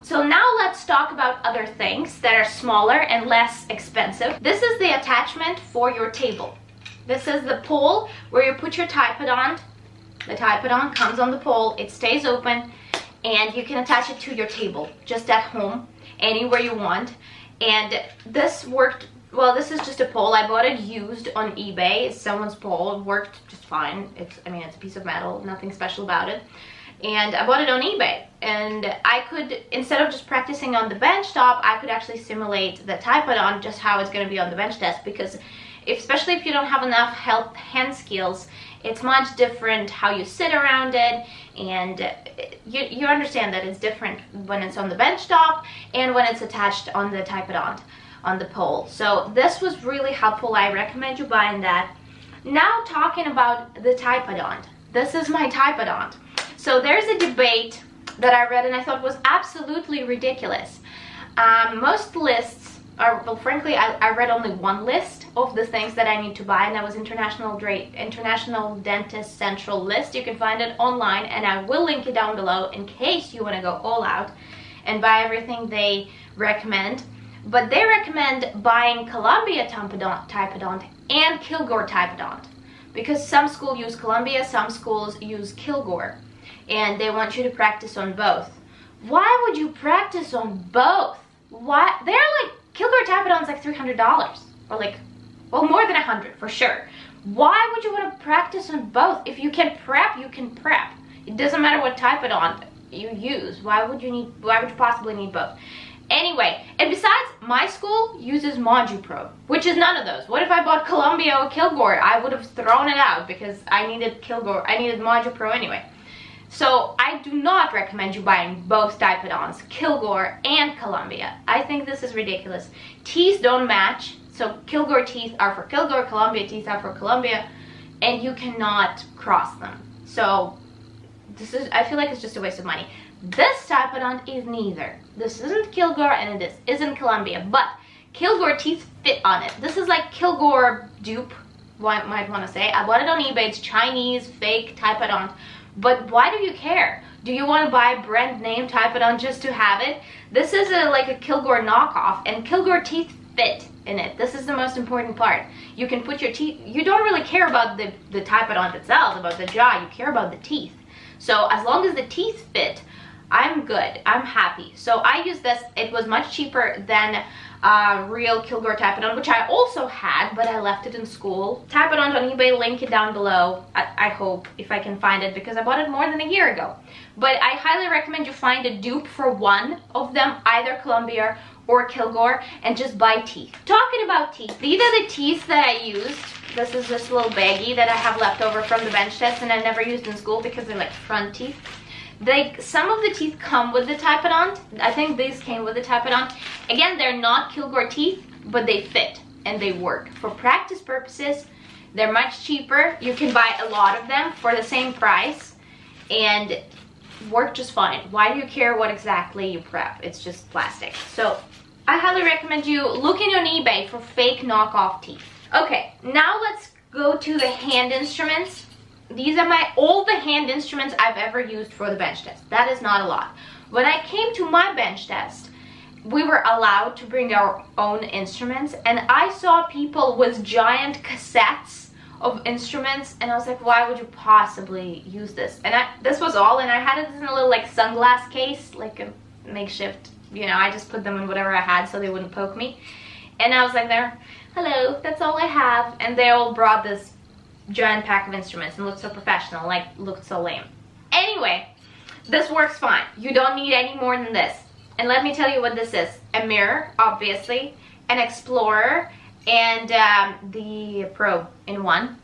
So now let's talk about other things that are smaller and less expensive. This is the attachment for your table. This is the pole where you put your tripod on. The tripod comes on the pole, it stays open, and you can attach it to your table, just at home, anywhere you want. And this worked, well, this is just a pole. I bought it used on eBay. It's someone's pole. It worked just fine. It's a piece of metal, nothing special about it. And I bought it on eBay, and I could, instead of just practicing on the bench top, I could actually simulate the tripod on just how it's going to be on the bench test, because especially if you don't have enough hand skills, it's much different how you sit around it, and you understand that it's different when it's on the bench top and when it's attached on the tripod on the pole. So this was really helpful. I recommend you buying that. Now talking about the tripod. This is my tripod. So there's a debate that I read and I thought was absolutely ridiculous. Most lists are, well, frankly, I read only one list of the things that I need to buy, and that was International Dentist Central list. You can find it online, and I will link it down below in case you want to go all out and buy everything they recommend. But they recommend buying Columbia Typodont and Kilgore Typodont, because some schools use Columbia, some schools use Kilgore, and they want you to practice on both. Why would you practice on both? Why? They're like, Kilgore Typodont's like $300, or like, well, more than $100 for sure. Why would you want to practice on both? If you can prep, you can prep. It doesn't matter what Typodont you use. Why would you possibly need both? Anyway, and besides, my school uses ModuPro, which is none of those. What if I bought Columbia or Kilgore? I would have thrown it out because I needed ModuPro anyway. So I do not recommend you buying both Typodonts, Kilgore and Columbia. I think this is ridiculous. Teeth don't match, so Kilgore teeth are for Kilgore, Columbia teeth are for Columbia, and you cannot cross them. So I feel like it's just a waste of money. This Typodont is neither. This isn't Kilgore and it isn't Columbia, but Kilgore teeth fit on it. This is like Kilgore dupe, one might want to say. I bought it on eBay. It's Chinese fake Typodont. But why do you care? Do you want to buy brand name Typodont just to have it? This is like a Kilgore knockoff, and Kilgore teeth fit in it. This is the most important part. You can put your teeth, you don't really care about the Typodont itself, about the jaw, you care about the teeth. So as long as the teeth fit, I'm good, I'm happy. So I use this. It was much cheaper than real Kilgore Typodont, which I also had, but I left it in school. Typodont on eBay, link it down below, I hope, if I can find it, because I bought it more than a year ago. But I highly recommend you find a dupe for one of them, either Columbia or Kilgore, and just buy teeth. Talking about teeth, these are the teeth that I used. This is this little baggie that I have left over from the bench test, and I never used in school because they're like front teeth. Some of the teeth come with the Typodont. I think these came with the Typodont. Again, they're not Kilgore teeth, but they fit and they work. For practice purposes, they're much cheaper. You can buy a lot of them for the same price and work just fine. Why do you care what exactly you prep? It's just plastic. So I highly recommend you looking on eBay for fake knockoff teeth. Okay, now let's go to the hand instruments. These are all the hand instruments I've ever used for the bench test. That is not a lot. When I came to my bench test, we were allowed to bring our own instruments, and I saw people with giant cassettes of instruments, and I was like, why would you possibly use this? And this was all, and I had it in a little like sunglass case, like a makeshift, you know, I just put them in whatever I had so they wouldn't poke me. And I was like, hello, that's all I have. And they all brought this giant pack of instruments and looked so professional, like looked so lame. Anyway, this works fine. You don't need any more than this. And let me tell you what this is. A mirror, obviously, an explorer, and the probe in one.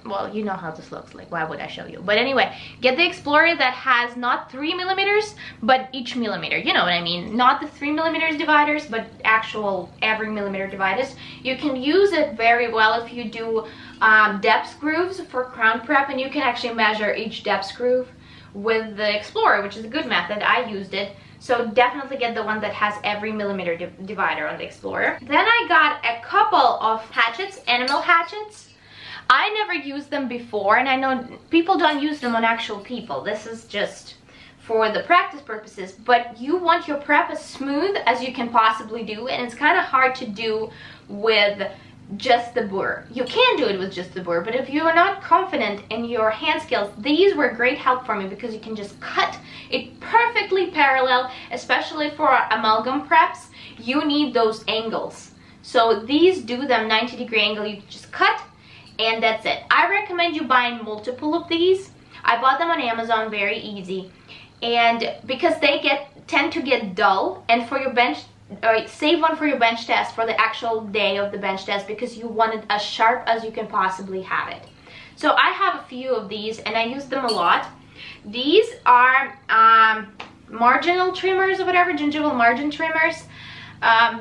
Well, you know how this looks like. Why would I show you? But anyway, get the explorer that has not 3 millimeters, but each millimeter. You know what I mean? Not the 3 millimeters dividers, but actual every millimeter dividers. You can use it very well if you do depth grooves for crown prep, and you can actually measure each depth groove with the explorer, which is a good method. I used it. So definitely get the one that has every millimeter divider on the explorer. Then I got a couple of hatchets, animal hatchets. I never used them before, and I know people don't use them on actual people. This is just for the practice purposes, but you want your prep as smooth as you can possibly do, and it's kind of hard to do with just the burr. You can do it with just the burr, but if you are not confident in your hand skills, these were great help for me because you can just cut it perfectly parallel, especially for amalgam preps. You need those angles. So these do them 90-degree angle. You just cut and that's it. I recommend you buying multiple of these. I bought them on Amazon, very easy. And because they tend to get dull, and for your bench, save one for your bench test, for the actual day of the bench test, because you want it as sharp as you can possibly have it. So I have a few of these and I use them a lot. These are marginal trimmers or whatever, gingival margin trimmers.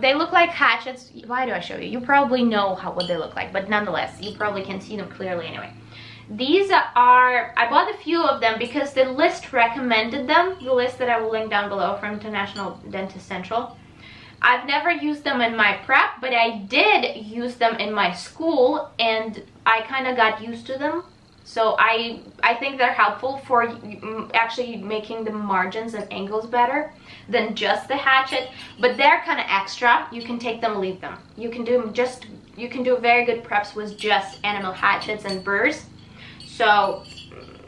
They look like hatchets. Why do I show you? You probably know what they look like, but nonetheless, you probably can see them clearly anyway. These are, I bought a few of them because the list recommended them, the list that I will link down below from International Dentist Central. I've never used them in my prep, but I did use them in my school and I kind of got used to them. So I think they're helpful for actually making the margins and angles better than just the hatchet, but they're kind of extra. You can take them, leave them. You can do very good preps with just animal hatchets and burrs. So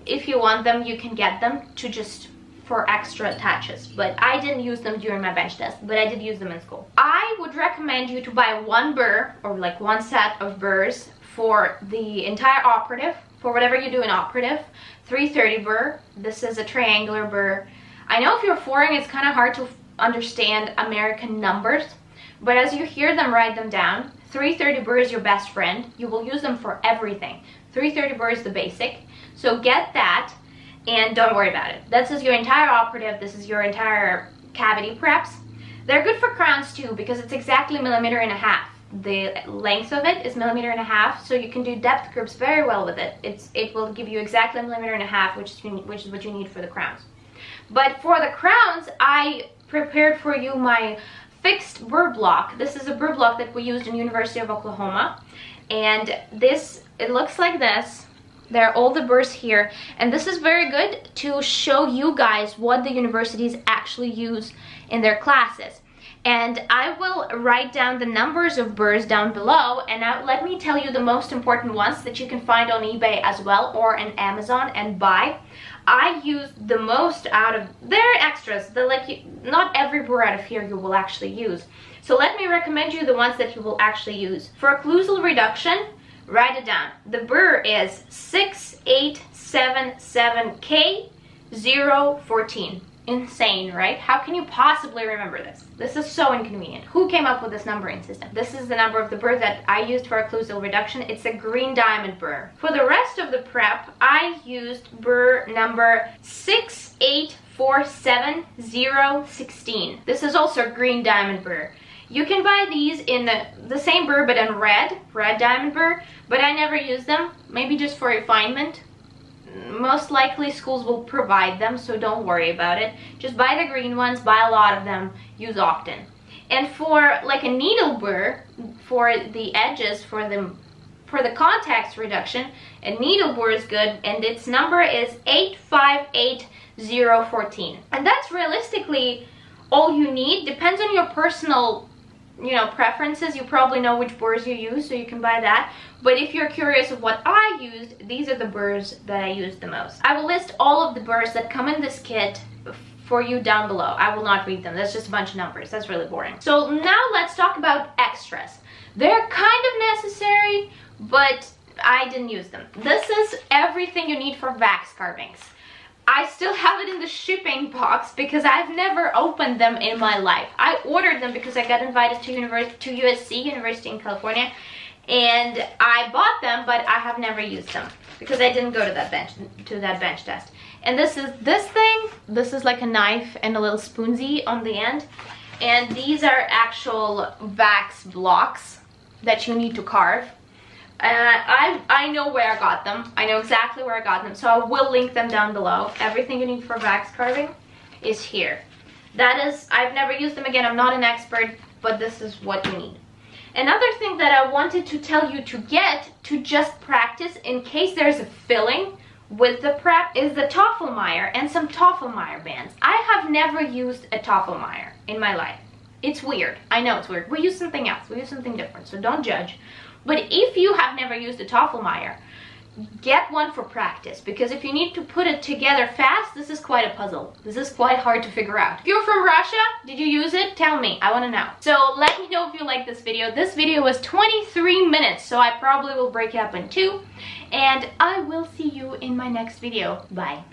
if you want them, you can get them to just for extra attaches, but I didn't use them during my bench test, but I did use them in school. I would recommend you to buy one burr or like one set of burrs for the entire operative, for whatever you do in operative. 330 burr. This is a triangular burr. I know if you're foreign, it's kind of hard to understand American numbers, but as you hear them, write them down. 330 burr is your best friend. You will use them for everything. 330 burr is the basic. So get that and don't worry about it. This is your entire operative. This is your entire cavity preps. They're good for crowns too because it's exactly 1.5 millimeters. The length of it is 1.5 millimeters, so you can do depth groups very well with it. It will give you exactly 1.5 millimeters, which is what you need for the crowns. But for the crowns, I prepared for you my fixed burr block. This is a burr block that we used in University of Oklahoma, and it looks like this. There are all the burrs here, and this is very good to show you guys what the universities actually use in their classes. And I will write down the numbers of burrs down below, and now let me tell you the most important ones that you can find on eBay as well or on Amazon and buy. I use the most out of, they're extras, they're like, not every burr out of here you will actually use. So let me recommend you the ones that you will actually use. For occlusal reduction, write it down. The burr is 6877K014. Insane, right? How can you possibly remember this? This is so inconvenient. Who came up with this numbering system? This is the number of the burr that I used for occlusal reduction. It's a green diamond burr. For the rest of the prep, I used burr number 6847016. This is also a green diamond burr. You can buy these in the same burr but in red diamond burr, but I never use them, maybe just for refinement. Most likely schools will provide them, so don't worry about it. Just buy the green ones, buy a lot of them, use often. And for like a needle burr, for the edges, for the contacts reduction, a needle burr is good, and its number is 858014. And that's realistically all you need. Depends on your personal preferences. You probably know which burrs you use, so you can buy that. But if you're curious of what I used, these are the burrs that I used the most. I will list all of the burrs that come in this kit for you down below. I will not read them. That's just a bunch of numbers. That's really boring. So now let's talk about extras. They're kind of necessary, but I didn't use them. This is everything you need for wax carvings. I still have it in the shipping box because I've never opened them in my life. I ordered them because I got invited to USC, University in California, and I bought them, but I have never used them because I didn't go to that bench test. And this is like a knife and a little spoonsy on the end, and these are actual wax blocks that you need to carve. I know where I got them. I know exactly where I got them, so I will link them down below. Everything you need for wax carving is here. I've never used them. Again, I'm not an expert, but this is what you need. Another thing that I wanted to tell you to get to just practice in case there's a filling with the prep is the Tafelmayer and some Tafelmayer bands. I have never used a Tafelmayer in my life. It's weird. I know it's weird. We use something else. We use something different, so don't judge. But if you have never used a Tafelmayer, get one for practice, because if you need to put it together fast, this is quite a puzzle. This is quite hard to figure out. If you're from Russia, did you use it? Tell me, I want to know. So let me know if you like this video. This video was 23 minutes, so I probably will break it up in two, and I will see you in my next video. Bye.